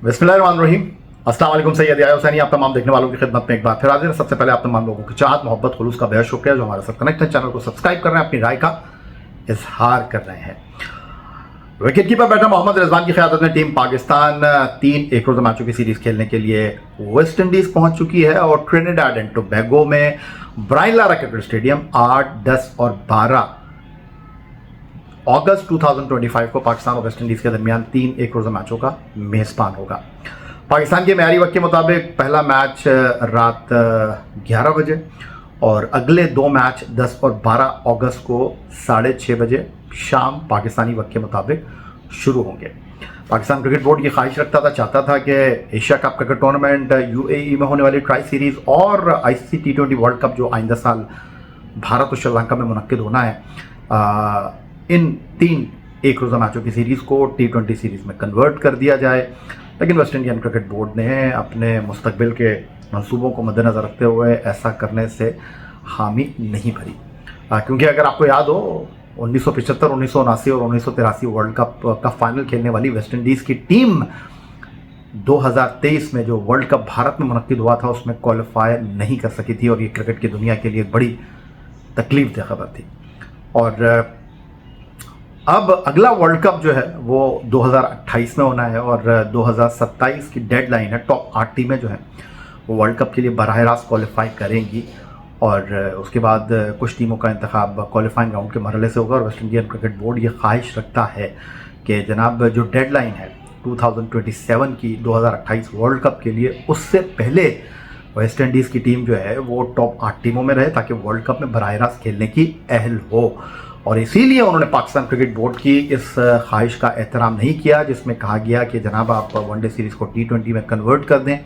बिस्मिल्लाहिर्रहमानिर्रहीम। अस्सलाम वालेकुम। सैयद याह्या हुसैनी आप तमाम देखने वालों की खिदमत में एक बार फिर हाजिर है। सबसे पहले आप तमाम लोगों की चाहत मोहब्बत खुलूस का बेहद शुक्रिया जो हमारे साथ कनेक्ट है। चैनल को सब्सक्राइब कर रहे हैं, अपनी राय का इजहार कर रहे हैं। विकेट कीपर बैठा मोहम्मद रिजवान की क़यादत में टीम पाकिस्तान 3 एक रोज़ा मैचों की सीरीज खेलने के लिए वेस्ट इंडीज पहुंच चुकी है और ट्रिनिडाड एंड टोबैगो में ब्रायन लारा क्रिकेट स्टेडियम 8, 10 और 12 अगस्त 2025 को पाकिस्तान और वेस्ट इंडीज के दरमियान 3 एक रोज़ा मैचों का मेज़बान होगा। पाकिस्तान के मेयारी वक्त के मुताबिक पहला मैच रात 11 बजे और अगले 2 मैच 10 और 12 अगस्त को 6:30 बजे शाम पाकिस्तानी वक्त के मुताबिक शुरू होंगे। पाकिस्तान क्रिकेट बोर्ड ये ख्वाहिश रखता था, चाहता था कि Asia cup cricket tournament, UAE में होने वाली ट्राई सीरीज़ और आईसीसी T20 वर्ल्ड कप जो आइंदा साल भारत और श्रीलंका में मुनक्किद होना है, इन 3 एक रोज़ा मैचों की सीरीज़ को T20 सीरीज़ में कन्वर्ट कर दिया जाए। लेकिन वेस्ट इंडियन क्रिकेट बोर्ड ने अपने मुस्तकबिल के मंसूबों को मद्देनज़र रखते हुए ऐसा करने से हामी नहीं भरी, क्योंकि अगर आपको याद हो 1975, 1979 और 1983 वर्ल्ड कप का फाइनल खेलने वाली वेस्ट इंडीज़ की टीम 2023 में जो वर्ल्ड कप भारत में मुनक्किद हुआ था उसमें क्वालिफाई नहीं कर सकी थी और ये क्रिकेट की दुनिया के लिए बड़ी तकलीफ दह खबर थी। और अब अगला वर्ल्ड कप जो है वो 2028 में होना है और 2027 की डेडलाइन है। टॉप 8 टीमें जो हैं वो वर्ल्ड कप के लिए बराह रास्त क्वालिफाई करेंगी और उसके बाद कुछ टीमों का इंतखाब क्वालिफाइंग राउंड के मरहले से होगा। और वेस्ट इंडियन क्रिकेट बोर्ड ये ख्वाहिश रखता है कि जनाब जो डेडलाइन है 2027 की 2028 वर्ल्ड कप के लिए, उससे पहले वेस्ट इंडीज़ की टीम जो है वो टॉप 8 टीमों में रहे ताकि वर्ल्ड कप में बराह रास्त खेलने की अहल हो। और इसीलिए उन्होंने पाकिस्तान क्रिकेट बोर्ड की इस ख्वाहिश का एहतराम नहीं किया जिसमें कहा गया कि जनाब आप वनडे सीरीज़ को T20 में कन्वर्ट कर दें।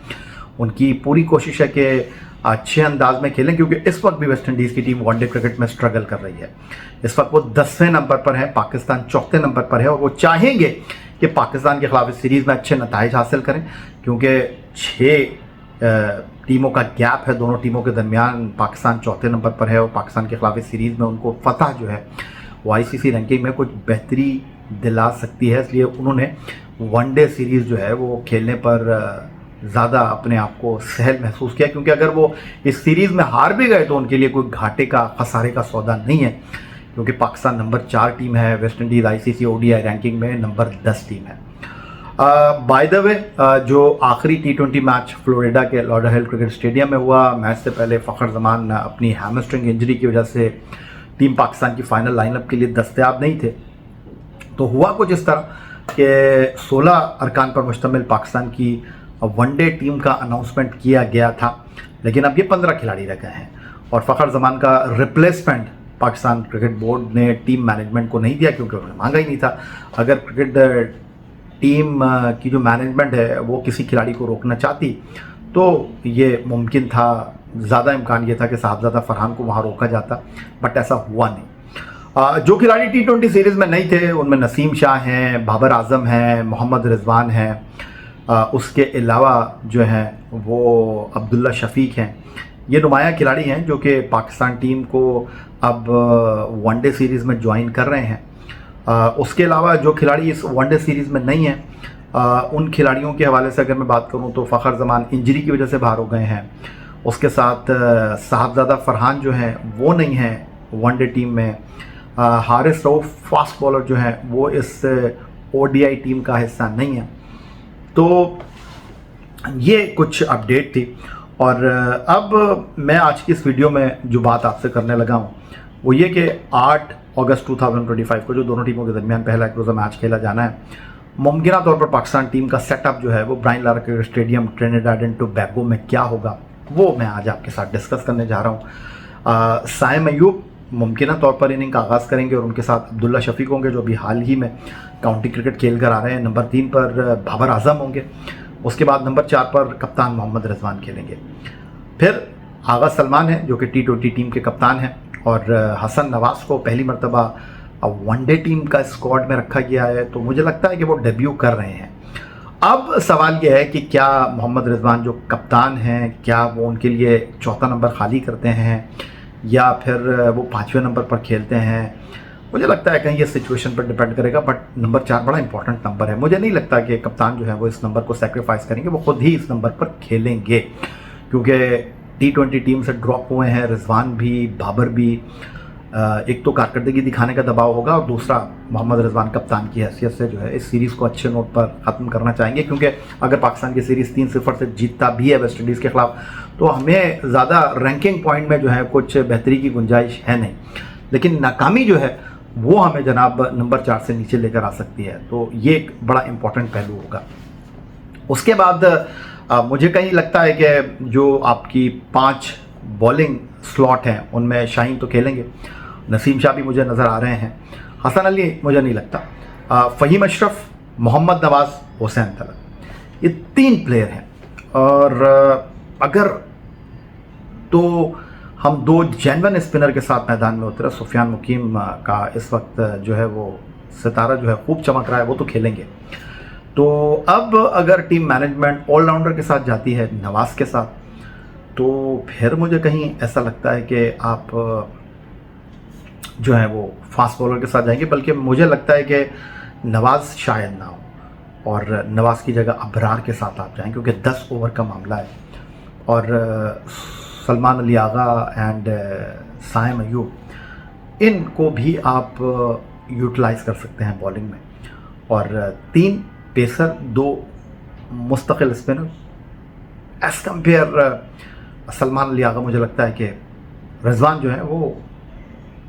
उनकी पूरी कोशिश है कि अच्छे अंदाज में खेलें, क्योंकि इस वक्त भी वेस्ट इंडीज़ की टीम वनडे क्रिकेट में स्ट्रगल कर रही है। इस वक्त वो 10वें नंबर पर है, पाकिस्तान 4थे नंबर पर है और वो चाहेंगे कि पाकिस्तान के खिलाफ इस सीरीज़ में अच्छे नताइज हासिल करें, क्योंकि 6 टीमों का गैप है दोनों टीमों के दरमियान। पाकिस्तान 4थे नंबर पर है और पाकिस्तान के खिलाफ इस सीरीज़ में उनको फतह जो है वो आईसीसी रैंकिंग में कुछ बेहतरी दिला सकती है। इसलिए उन्होंने वनडे सीरीज़ जो है वो खेलने पर ज़्यादा अपने आप को सहल महसूस किया, क्योंकि अगर वो इस सीरीज़ में हार भी गए तो उनके लिए कोई घाटे का खसारे का सौदा नहीं है, क्योंकि पाकिस्तान नंबर 4 टीम है, West Indies ICC ODI ranking में नंबर 10 टीम है। बाय द वे जो आखिरी T20 मैच फ्लोरिडा के लॉडरहिल क्रिकेट स्टेडियम में हुआ, मैच से पहले फ़खर जमान अपनी हैमस्ट्रिंग इंजरी की वजह से टीम पाकिस्तान की फ़ाइनल लाइनअप के लिए दस्तयाब नहीं थे। तो हुआ कुछ इस तरह कि 16 अरकान पर मुश्तमिल पाकिस्तान की वनडे टीम का अनाउंसमेंट किया गया था, लेकिन अब ये 15 खिलाड़ी रह गए हैं और फ़खर जमान का रिप्लेसमेंट पाकिस्तान क्रिकेट बोर्ड ने टीम मैनेजमेंट को नहीं दिया, क्योंकि उन्होंने मांगा ही नहीं था। अगर क्रिकेट टीम की जो मैनेजमेंट है वो किसी खिलाड़ी को रोकना चाहती तो ये मुमकिन था, ज़्यादा इम्कान ये था कि साहबजादा फरहान को वहाँ रोका जाता, बट ऐसा हुआ नहीं। जो खिलाड़ी T20 सीरीज़ में नहीं थे उनमें नसीम शाह हैं, बाबर आजम हैं, मोहम्मद रिजवान हैं, उसके अलावा जो हैं वो अब्दुल्ला शफीक हैं। ये नुमाया खिलाड़ी हैं जो कि पाकिस्तान टीम को अब वनडे सीरीज़ में ज्वाइन कर रहे हैं। उसके अलावा जो खिलाड़ी इस वनडे सीरीज़ में नहीं हैं, उन खिलाड़ियों के हवाले से अगर मैं बात करूं तो फ़खर जमान इंजरी की वजह से बाहर हो गए हैं। उसके साथ साहबजादा फरहान जो हैं वो नहीं हैं वनडे टीम में। हारिस रऊफ फास्ट बॉलर जो हैं वो इस ODI टीम का हिस्सा नहीं है। तो ये कुछ अपडेट थी और अब मैं आज की इस वीडियो में जो बात आपसे करने लगा हूँ वो ये कि 8 अगस्त 2025 को जो दोनों टीमों के दरमियान पहला एक रोज़ा मैच खेला जाना है, मुमकिन तौर पर पाकिस्तान टीम का सेटअप जो है वो Brian Lara cricket stadium Trinidad and Tobago में क्या होगा वो मैं आज आपके साथ डिस्कस करने जा रहा हूँ। साइम अयूब मुमकिन तौर पर इनिंग का आगाज़ करेंगे और उनके साथ अब्दुल्ला शफीक होंगे जो अभी हाल ही में काउंटी क्रिकेट खेल कर आ रहे हैं। नंबर 3 पर बाबर आजम होंगे। उसके बाद नंबर 4 पर कप्तान मोहम्मद रिजवान खेलेंगे। फिर आगा सलमान है जो कि T20 टीम के कप्तान हैं और हसन नवाज को पहली मरतबा वनडे टीम का स्क्वाड में रखा गया है, तो मुझे लगता है कि वो डेब्यू कर रहे हैं। अब सवाल यह है कि क्या मोहम्मद रिजवान जो कप्तान हैं क्या वो उनके लिए 4था नंबर खाली करते हैं या फिर वो 5वें नंबर पर खेलते हैं। मुझे लगता है कहीं ये सिचुएशन पर डिपेंड करेगा, बट नंबर 4 बड़ा इंपॉर्टेंट नंबर है। मुझे नहीं लगता कि कप्तान जो है वो इस नंबर को सेक्रीफाइस करेंगे, वो खुद ही इस नंबर पर खेलेंगे, क्योंकि T20 टीम से ड्रॉप हुए हैं रिजवान भी, बाबर भी। एक तो कारकर्दगी दिखाने का दबाव होगा, और दूसरा मोहम्मद रिजवान कप्तान की हैसियत से जो है इस सीरीज़ को अच्छे नोट पर ख़त्म करना चाहेंगे, क्योंकि अगर पाकिस्तान की सीरीज़ 3-0 से जीतता भी है वेस्ट इंडीज़ के ख़िलाफ़, तो हमें ज़्यादा रैंकिंग पॉइंट में जो है कुछ बेहतरी की गुंजाइश है नहीं, लेकिन नाकामी जो है वो हमें जनाब नंबर 4 से नीचे लेकर आ सकती है। तो ये एक बड़ा इंपॉर्टेंट पहलू होगा। उसके बाद मुझे कहीं लगता है कि जो आपकी 5 बॉलिंग स्लॉट हैं उनमें शाहीन तो खेलेंगे, नसीम शाह भी मुझे नज़र आ रहे हैं, हसन अली मुझे नहीं लगता, फ़हीम अशरफ, मोहम्मद नवाज़, हुसैन तलत, ये 3 प्लेयर हैं। और अगर तो हम 2 जेन्युइन स्पिनर के साथ मैदान में उतरे, सुफियान मुकीम का इस वक्त जो है वो सितारा जो है खूब चमक रहा है, वो तो खेलेंगे। तो अब अगर टीम मैनेजमेंट ऑलराउंडर के साथ जाती है नवाज़ के साथ, तो फिर मुझे कहीं ऐसा लगता है कि आप जो है वो फास्ट बॉलर के साथ जाएंगे, बल्कि मुझे लगता है कि नवाज़ शायद ना हो, और नवाज़ की जगह अबरार के साथ आप जाएं, क्योंकि 10 ओवर का मामला है। और सलमान अली आगा एंड साइम अयूब, इनको भी आप यूटिलाइज़ कर सकते हैं बॉलिंग में। और 3 पेसर, 2 मुस्तकिल spinner, as compare Salman Ali Agha मुझे लगता है कि रिजवान जो है वो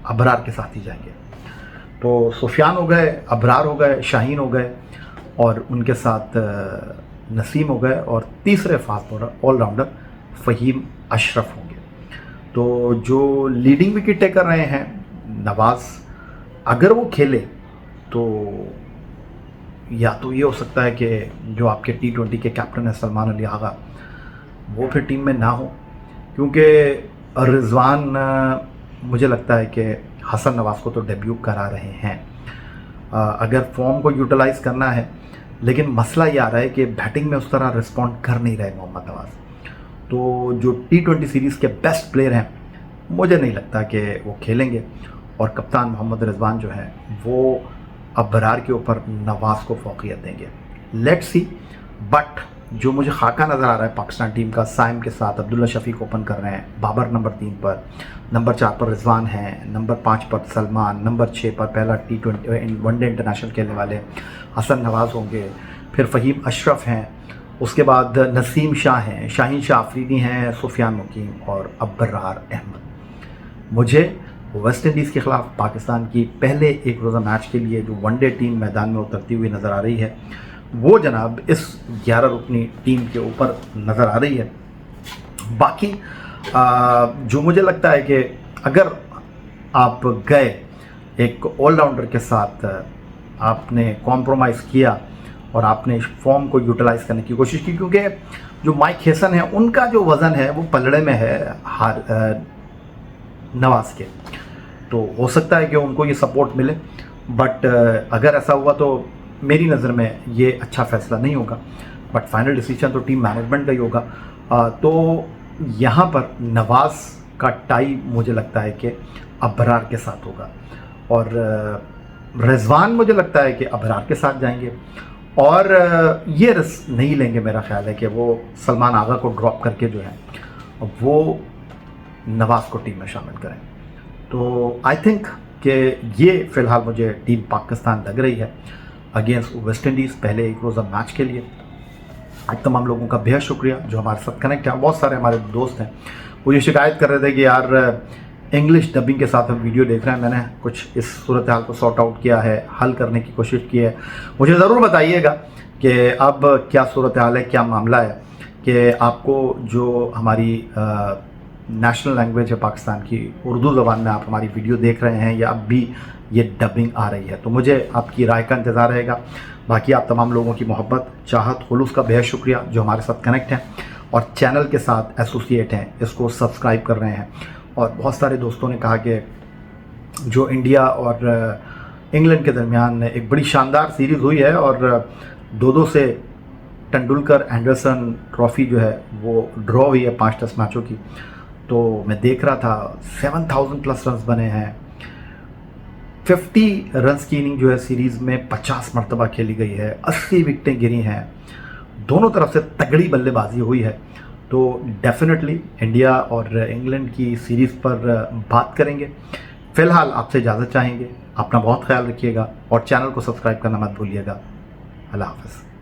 अबरार के साथ ही जाएंगे। तो सुफियान हो गए, अबरार हो गए, शाहीन हो गए, और उनके साथ नसीम हो गए, और तीसरे fast bowler all rounder Faheem Ashraf होंगे। तो जो लीडिंग विकेट टेकर रहे हैं नवाज़, अगर वो खेले तो या तो ये हो सकता है कि जो आपके T20 के कैप्टन है सलमान अली आगा, वो फिर टीम में ना हो, क्योंकि रिजवान मुझे लगता है कि हसन नवाज़ को तो डेब्यू करा रहे हैं। अगर फॉर्म को यूटिलाइज़ करना है, लेकिन मसला ये आ रहा है कि बैटिंग में उस तरह रिस्पॉन्ड कर नहीं रहे मोहम्मद नवाज़। तो जो T20 सीरीज़ के बेस्ट प्लेयर हैं, मुझे नहीं लगता कि वो खेलेंगे, और कप्तान मोहम्मद रिजवान जो है वो अबरार के ऊपर नवाज़ को फौकियत देंगे। Let's see. बट जो मुझे खाका नज़र आ रहा है पाकिस्तान टीम का, साइम के साथ अब्दुल्ला शफीक ओपन कर रहे हैं, बाबर नंबर 3 पर, नंबर 4 पर रिजवान हैं, नंबर 5 पर सलमान, नंबर 6 पर पहला T20 वनडे इंटरनेशनल खेलने वाले हसन नवाज़ होंगे, फिर फ़हीम अशरफ हैं, उसके बाद नसीम शाह हैं, शाहीन शाह अफरीदी हैं, सुफियान मुकीम और अबरार अहमद। मुझे वेस्ट इंडीज़ के ख़िलाफ़ पाकिस्तान की पहले एक रोज़ा मैच के लिए जो वनडे टीम मैदान में उतरती हुई नज़र आ रही है, वो जनाब इस 11 रुकनी टीम के ऊपर नज़र आ रही है। बाकी जो मुझे लगता है कि अगर आप गए एक ऑलराउंडर के साथ, आपने कॉम्प्रोमाइज़ किया और आपने फॉर्म को यूटिलाइज़ करने की कोशिश की, क्योंकि जो माइक हेसन है उनका जो वज़न है वो पलड़े में है नवाज़ के, तो हो सकता है कि उनको ये सपोर्ट मिले। बट अगर ऐसा हुआ तो मेरी नज़र में ये अच्छा फ़ैसला नहीं होगा, बट फाइनल डिसीजन तो टीम मैनेजमेंट का ही होगा। तो यहाँ पर नवाज़ का टाई मुझे लगता है कि अबरार के साथ होगा, और रिजवान मुझे लगता है कि अबरार के साथ जाएंगे, और ये रिस्क नहीं लेंगे। मेरा ख्याल है कि वो सलमान आगा को ड्रॉप करके जो है वो नवाज़ को टीम में शामिल करें। तो आई थिंक कि ये फ़िलहाल मुझे टीम पाकिस्तान लग रही है अगेंस्ट वेस्ट इंडीज़ पहले एक रोज़ा मैच के लिए। आज तमाम लोगों का बेहद शुक्रिया जो हमारे साथ कनेक्ट हैं। बहुत सारे हमारे दोस्त हैं वो ये शिकायत कर रहे थे कि यार इंग्लिश डबिंग के साथ हम वीडियो देख रहे हैं। मैंने कुछ इस सूरत हाल को सॉर्ट आउट किया है, हल करने की कोशिश की है। मुझे ज़रूर बताइएगा कि अब क्या सूरत हाल है, क्या मामला है, कि आपको जो हमारी नेशनल लैंग्वेज है पाकिस्तान की, उर्दू ज़बान में आप हमारी वीडियो देख रहे हैं या अब भी ये डबिंग आ रही है। तो मुझे आपकी राय का इंतज़ार रहेगा। बाकी आप तमाम लोगों की मोहब्बत, चाहत, खुलूस का बेहद शुक्रिया जो हमारे साथ कनेक्ट हैं और चैनल के साथ एसोसिएट हैं, इसको सब्सक्राइब कर रहे हैं। और बहुत सारे दोस्तों ने कहा कि जो इंडिया और इंग्लैंड के दरमियान एक बड़ी शानदार सीरीज़ हुई है और 2-2 से तेंदुलकर एंडरसन ट्रॉफ़ी जो है वो ड्रॉ हुई है 5 टेस्ट मैचों की। तो मैं देख रहा था 7000 प्लस रन्स बने हैं, 50 रन्स की इनिंग जो है सीरीज़ में 50 मरतबा खेली गई है, 80 विकेटें गिरी हैं, दोनों तरफ से तगड़ी बल्लेबाजी हुई है। तो डेफिनेटली इंडिया और इंग्लैंड की सीरीज़ पर बात करेंगे। फ़िलहाल आपसे इजाज़त चाहेंगे। अपना बहुत ख्याल रखिएगा और चैनल को सब्सक्राइब करना मत भूलिएगा। अल्लाह हाफ़िज़।